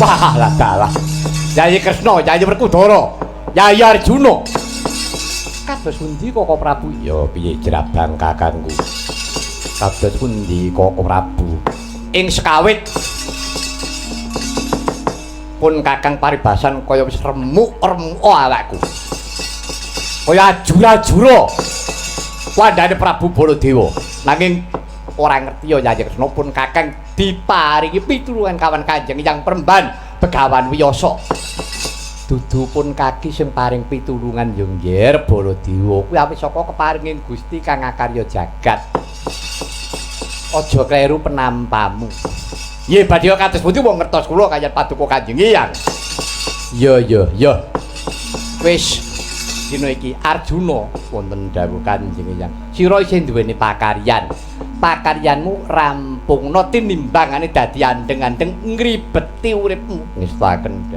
Wah, lah dalah. Yayi Kresna, Yayi Werkudara, Yayi Arjuna. Kados pundi Koko Prabu? Ya piye jerabang kakangku. Kados pundi Koko Prabu? Ing sekawit pun Kakang paribasan kaya wis remuk-remuk awakku. Kaya ajura-ajura wandane Prabu Baladewa. Nanging ora ngerti ya Yayi Kresna pun Kakang diparingi pitulungan kawan Kanjeng Hyang Peremban Begawan Wiyasa. Dudu pun kaki sing paring pitulungan yo nggih Baladewa. Kuwi awit saka keparinging Gusti kang akarya jagat. Aja kleru penampamu. Nggih badhe kados pundi wong ngertos kula kaya paduka Kanjeng Hyang. Ya. Wis dina iki Arjuna wonten dawuh Kanjeng Hyang. Sira isih duweni pakaryan. Pakaryanmu rampungna tinimbangane dadi andeng-andeng ngribeti uripmu. Ngestaken.